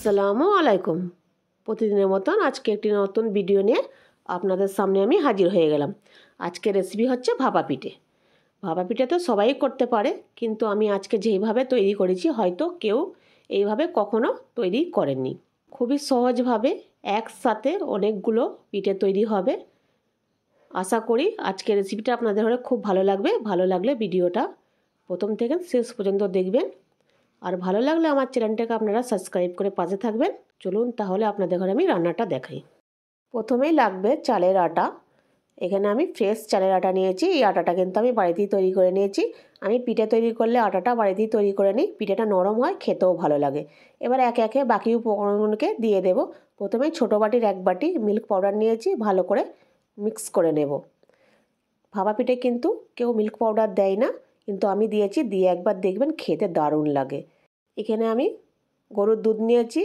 আসসালামু আলাইকুম। প্রতিদিনের মতন আজকে একটি নতুন ভিডিও নিয়ে আপনাদের সামনে আমি হাজির হয়ে গেলাম। আজকে রেসিপি হচ্ছে ভাপা পিঠে। ভাপা পিঠে তো সবাই করতে পারে, কিন্তু আমি আজকে যেইভাবে তৈরি করেছি হয়তো কেউ এইভাবে কখনো তৈরি করেননি। খুবই সহজভাবে একসাথে অনেকগুলো পিঠে তৈরি হবে। আশা করি আজকের রেসিপিটা আপনাদের হলে খুব ভালো লাগবে। ভালো লাগলে ভিডিওটা প্রথম থেকে শেষ পর্যন্ত দেখবেন, আর ভালো লাগলে আমার চ্যানেলটাকে আপনারা সাবস্ক্রাইব করে পাশে থাকবেন। চলুন তাহলে আপনাদের ঘরে আমি রান্নাটা দেখাই। প্রথমেই লাগবে চালের আটা। এখানে আমি ফ্রেশ চালের আটা নিয়েছি। এই আটাটা কিন্তু আমি বাড়িতেই তৈরি করে নিয়েছি। আমি পিঠে তৈরি করলে আটাটা বাড়িতেই তৈরি করে নিই, পিঠেটা নরম হয়, খেতেও ভালো লাগে। এবার একে একে বাকি উপকরণগুলোকে দিয়ে দেব। প্রথমেই ছোটো বাটির 1 বাটি মিল্ক পাউডার নিয়েছি, ভালো করে মিক্স করে নেব। ভাপা পিঠে কিন্তু কেউ মিল্ক পাউডার দেয় না, কিন্তু আমি দিয়েছি, দিয়ে একবার দেখবেন খেতে দারুণ লাগে। এখানে আমি গরুর দুধ নিয়েছি,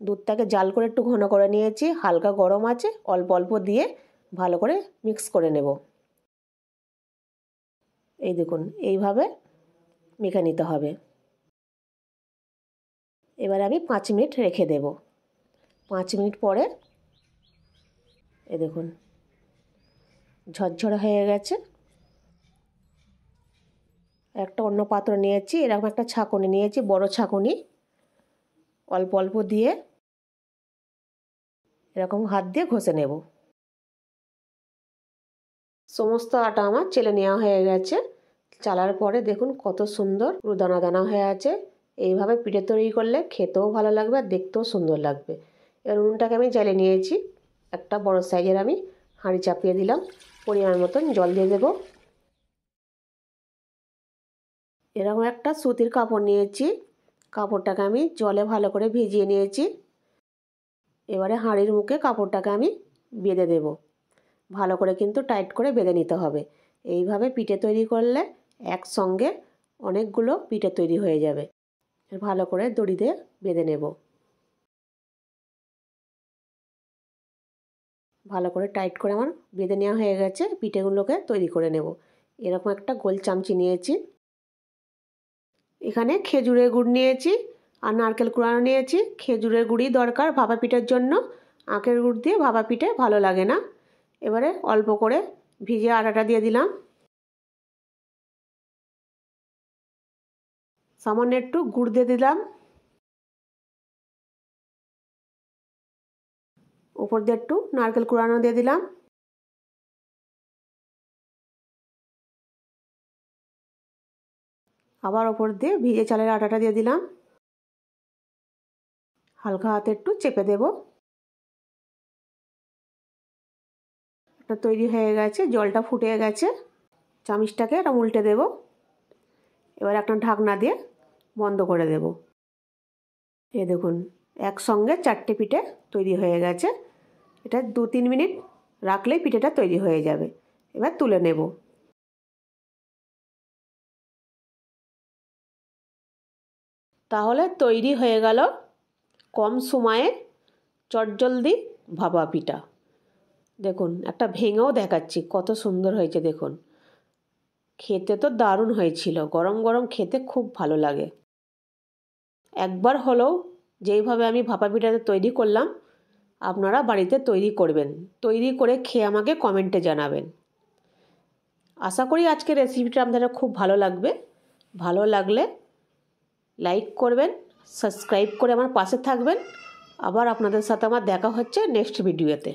দুধটাকে জাল করে একটু ঘন করে নিয়েছি, হালকা গরম আছে, অল্প অল্প দিয়ে ভালো করে মিক্স করে নেব। এই দেখুন এইভাবে মেখে নিতে হবে। এবার আমি 5 মিনিট রেখে দেব। 5 মিনিট পরে এই দেখুন ঝরঝরে হয়ে গেছে। একটা অন্য পাত্র নিয়েছি, এরকম একটা ছাঁকুনি নিয়েছি, বড় ছাঁকুনি, অল্প অল্প দিয়ে এরকম হাত দিয়ে ঘষে নেব। সমস্ত আটা আমার চেলে নেওয়া হয়ে গেছে। চালার পরে দেখুন কত সুন্দর পুরো দানা দানা হয়ে আছে। এইভাবে পিঠে তৈরি করলে খেতেও ভালো লাগবে আর দেখতেও সুন্দর লাগবে। এবার উনুনটাকে আমি জ্বালিয়ে নিয়েছি। একটা বড় সাইজের আমি হাঁড়ি চাপিয়ে দিলাম, পরিমাণ মতন জল দিয়ে দেব। এরকম একটা সুতির কাপড় নিয়েছি, কাপড়টাকে আমি জলে ভালো করে ভিজিয়ে নিয়েছি। এবারে হাঁড়ির মুখে কাপড়টাকে আমি বেঁধে দেব। ভালো করে কিন্তু টাইট করে বেঁধে নিতে হবে। এইভাবে পিঠে তৈরি করলে একসঙ্গে অনেকগুলো পিঠে তৈরি হয়ে যাবে। ভালো করে দড়ি দিয়ে বেঁধে নেব। ভালো করে টাইট করে আমার বেঁধে নেওয়া হয়ে গেছে। পিঠেগুলোকে তৈরি করে নেব। এরকম একটা গোল চামচি নিয়েছি। এখানে খেজুরের গুড় নিয়েছি আর নারকেল কুড়ানো নিয়েছি। খেজুরের গুড়ই দরকার ভাপা পিঠের জন্য, আখের গুড় দিয়ে ভাপা পিঠে ভালো লাগে না। এবারে অল্প করে ভিজে আটাটা দিয়ে দিলাম, সামান্য একটু গুড় দিয়ে দিলাম, উপর দিয়ে একটু নারকেল কুড়ানো দিয়ে দিলাম, আবার ওপর দিয়ে ভিজে চালের আটাটা দিয়ে দিলাম। হালকা হাতে একটু চেপে দেব। এটা তৈরি হয়ে গেছে, জলটা ফুটে গেছে। চামিচটাকে এটা উল্টে দেব। এবার একটা ঢাকনা দিয়ে বন্ধ করে দেব। এই দেখুন একসঙ্গে 4টে পিঠে তৈরি হয়ে গেছে। এটা 2-3 মিনিট রাখলেই পিঠেটা তৈরি হয়ে যাবে। এবার তুলে নেব। তাহলে তৈরি হয়ে গেল কম সময়ে চটজলদি ভাপা পিঠা। দেখুন একটা ভেঙেও দেখাচ্ছি, কত সুন্দর হয়েছে দেখুন। খেতে তো দারুণ হয়েছিল, গরম গরম খেতে খুব ভালো লাগে। একবার হলেও যেইভাবে আমি ভাপা পিঠাটা তৈরি করলাম আপনারা বাড়িতে তৈরি করবেন, তৈরি করে খেয়ে আমাকে কমেন্টে জানাবেন। আশা করি আজকের রেসিপিটা আপনাদের খুব ভালো লাগবে। ভালো লাগলে লাইক করবেন, সাবস্ক্রাইব করে আমার পাশে থাকবেন। আবার আপনাদের সাথে আমার দেখা হচ্ছে নেক্সট ভিডিওতে।